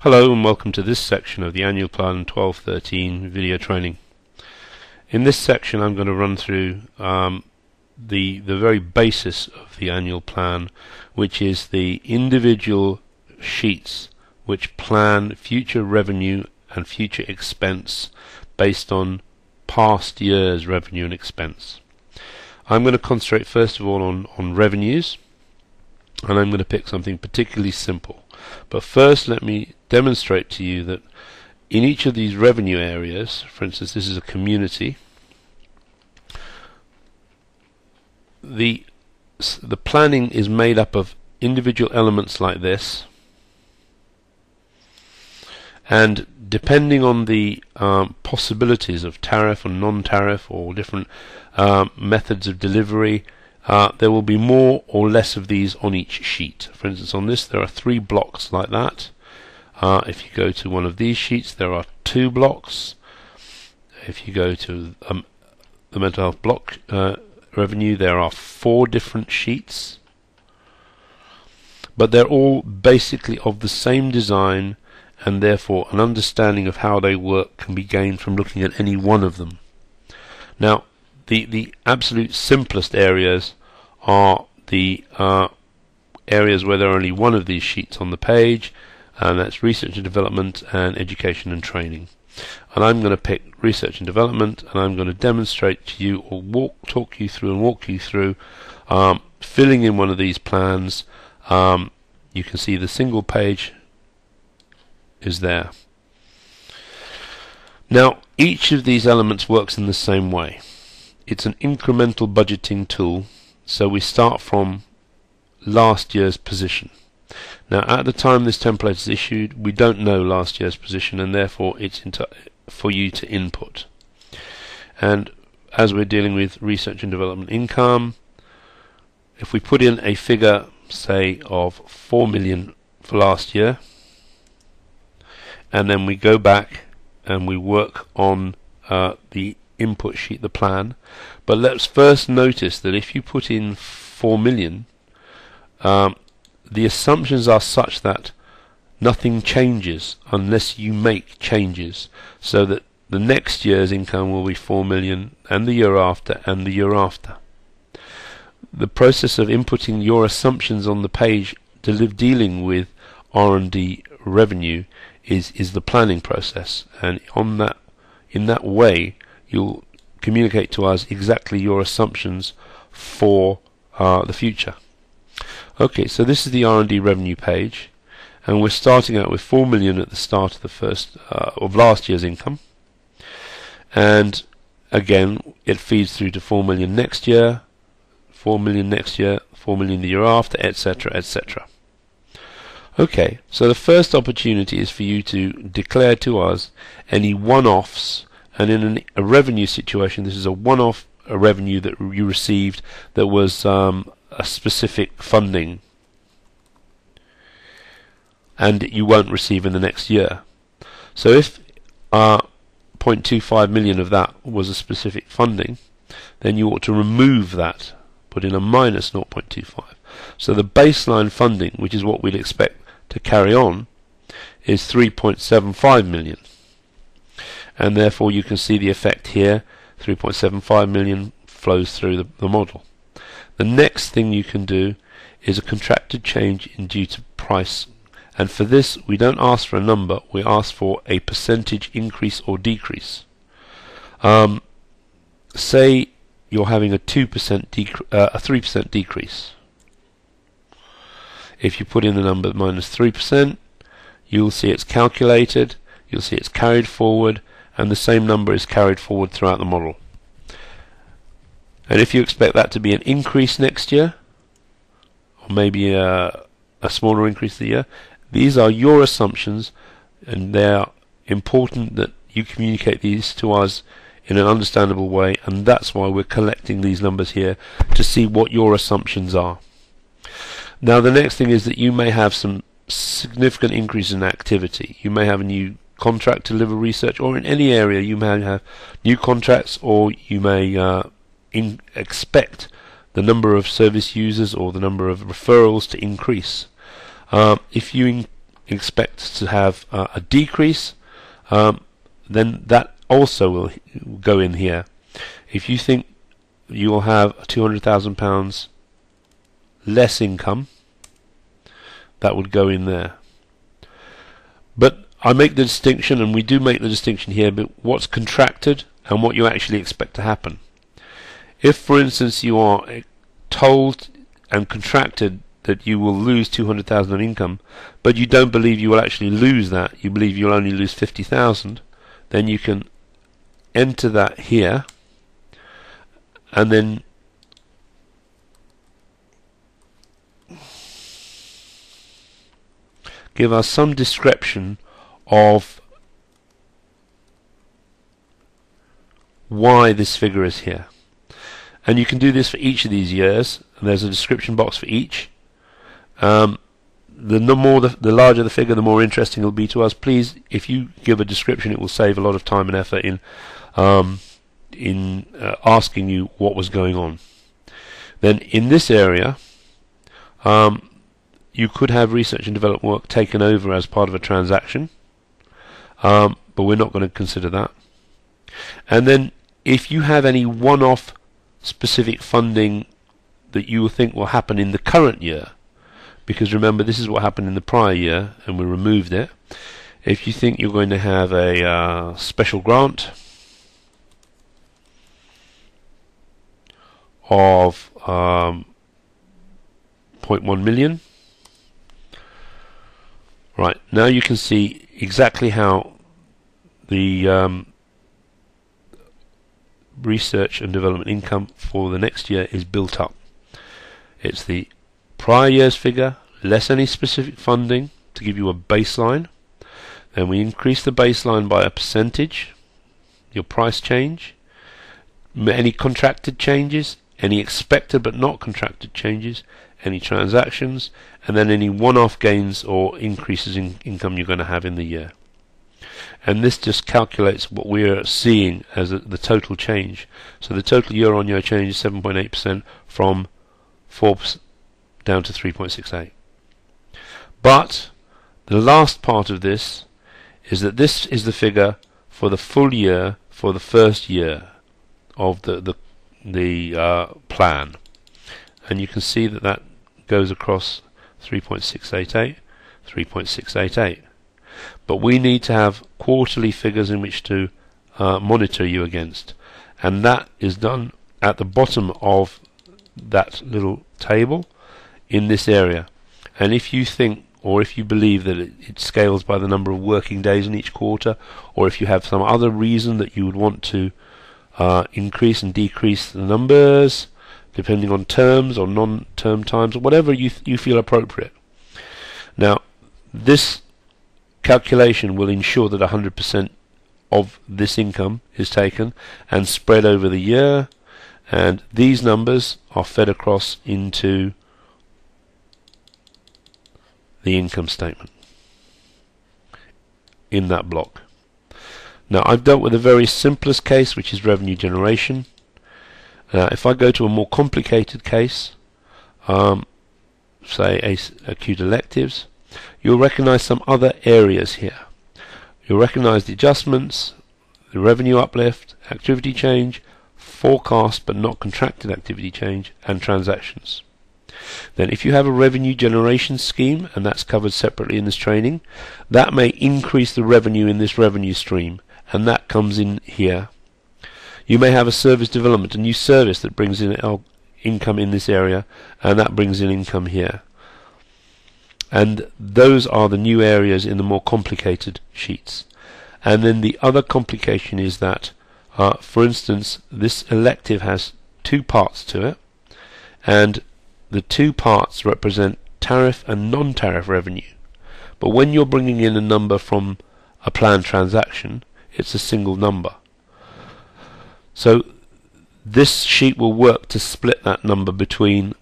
Hello and welcome to this section of the Annual Plan 1213 video training. In this section I'm going to run through the very basis of the annual plan, which is the individual sheets which plan future revenue and future expense based on past year's revenue and expense. I'm going to concentrate first of all on revenues, and I'm going to pick something particularly simple. But first let me demonstrate to you that in each of these revenue areas, for instance this is a community, the planning is made up of individual elements like this, and depending on the possibilities of tariff and non-tariff or different methods of delivery, there will be more or less of these on each sheet. For instance, on this there are 3 blocks like that. If you go to one of these sheets there are 2 blocks. If you go to the mental health block revenue there are 4 different sheets, but they're all basically of the same design, and therefore an understanding of how they work can be gained from looking at any one of them. Now the absolute simplest areas are the areas where there are only one of these sheets on the page, and that's research and development and education and training. And I'm going to pick research and development, and I'm going to demonstrate to you or walk you through filling in one of these plans. You can see the single page is there. Now each of these elements works in the same way. It's an incremental budgeting tool, so we start from last year's position. Now at the time this template is issued we don't know last year's position, and therefore it's for you to input. And as we're dealing with research and development income, if we put in a figure say of 4 million for last year, and then we go back and we work on the input sheet, the plan. But let's first notice that if you put in 4 million, the assumptions are such that nothing changes unless you make changes, so that the next year's income will be 4 million, and the year after, and the year after. The process of inputting your assumptions on the page dealing with R&D revenue is the planning process, and in that way you'll communicate to us exactly your assumptions for the future. Okay, so this is the R&D revenue page, and we're starting out with 4 million at the start of the first of last year's income, and again it feeds through to 4 million next year, 4 million next year, 4 million the year after, etc., etc. Okay, so the first opportunity is for you to declare to us any one-offs, and in a revenue situation this is a one-off revenue that you received that was a specific funding and you won't receive in the next year. So if 0.25 million of that was a specific funding, then you ought to remove that, put in a minus 0.25. So the baseline funding, which is what we'd expect to carry on, is 3.75 million, and therefore you can see the effect here. 3.75 million flows through the model. The next thing you can do is a contracted change in due to price, and for this we don't ask for a number, we ask for a percentage increase or decrease. Say you're having a 3% decrease. If you put in the number minus 3%, you'll see it's calculated, you'll see it's carried forward, and the same number is carried forward throughout the model. And if you expect that to be an increase next year, or maybe a smaller increase the year, these are your assumptions, and they are important that you communicate these to us in an understandable way, and that's why we're collecting these numbers here, to see what your assumptions are. Now the next thing is that you may have some significant increase in activity. You may have a new contract to deliver research, or in any area you may have new contracts, or you may expect the number of service users or the number of referrals to increase. If you expect to have a decrease, then that also will go in here. If you think you will have £200,000 less income, that would go in there. But I make the distinction, and we do make the distinction here, but what's contracted and what you actually expect to happen. If, for instance, you are told and contracted that you will lose 200,000 of income, but you don't believe you will actually lose that, you believe you'll only lose 50,000, then you can enter that here, and then give us some description of why this figure is here. And you can do this for each of these years, and there's a description box for each. The larger the figure, the more interesting it will be to us. Please, if you give a description, it will save a lot of time and effort in asking you what was going on. Then in this area, you could have research and development work taken over as part of a transaction, but we're not going to consider that. And then if you have any one-off specific funding that you think will happen in the current year, because remember this is what happened in the prior year and we removed it. If you think you're going to have a special grant of 0.1 million, right, now you can see exactly how the research and development income for the next year is built up. It's the prior year's figure less any specific funding to give you a baseline. Then we increase the baseline by a percentage, your price change, any contracted changes, any expected but not contracted changes, any transactions, and then any one-off gains or increases in income you're going to have in the year. And this just calculates what we're seeing as the total change. So the total year-on-year change is 7.8% from 4% down to 3.68. But the last part of this is that this is the figure for the full year for the first year of the plan, and you can see that that goes across 3.688, 3.688. But we need to have quarterly figures in which to monitor you against, and that is done at the bottom of that little table in this area. And if you think, or if you believe that it scales by the number of working days in each quarter, or if you have some other reason that you would want to increase and decrease the numbers depending on terms or non-term times, or whatever you feel appropriate. Now, this calculation will ensure that 100% of this income is taken and spread over the year, and these numbers are fed across into the income statement in that block. Now, I've dealt with the very simplest case, which is revenue generation. If I go to a more complicated case, say acute electives, you'll recognize some other areas here. You'll recognize the adjustments, the revenue uplift, activity change, forecast but not contracted activity change, and transactions. Then if you have a revenue generation scheme, and that's covered separately in this training, that may increase the revenue in this revenue stream, and that comes in here. You may have a service development, a new service that brings in income in this area, and that brings in income here. And those are the new areas in the more complicated sheets. And then the other complication is that, for instance, this elective has two parts to it, and the two parts represent tariff and non-tariff revenue. But when you're bringing in a number from a planned transaction, it's a single number. So this sheet will work to split that number between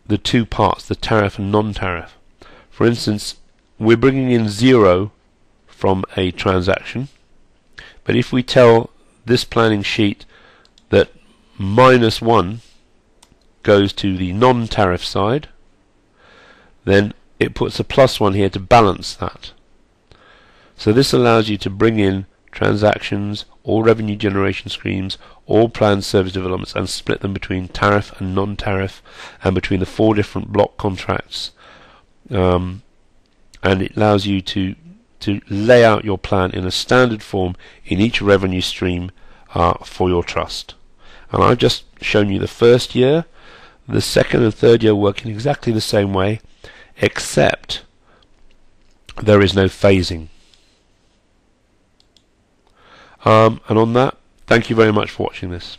the two parts, the tariff and non-tariff. For instance, we're bringing in 0 from a transaction, but if we tell this planning sheet that -1 goes to the non-tariff side, then it puts a +1 here to balance that. So this allows you to bring in transactions, all revenue generation streams, all planned service developments, and split them between tariff and non-tariff, and between the 4 different block contracts. And it allows you to lay out your plan in a standard form in each revenue stream for your trust. And I've just shown you the first year. The second and third year work in exactly the same way, except there is no phasing. And on that, thank you very much for watching this.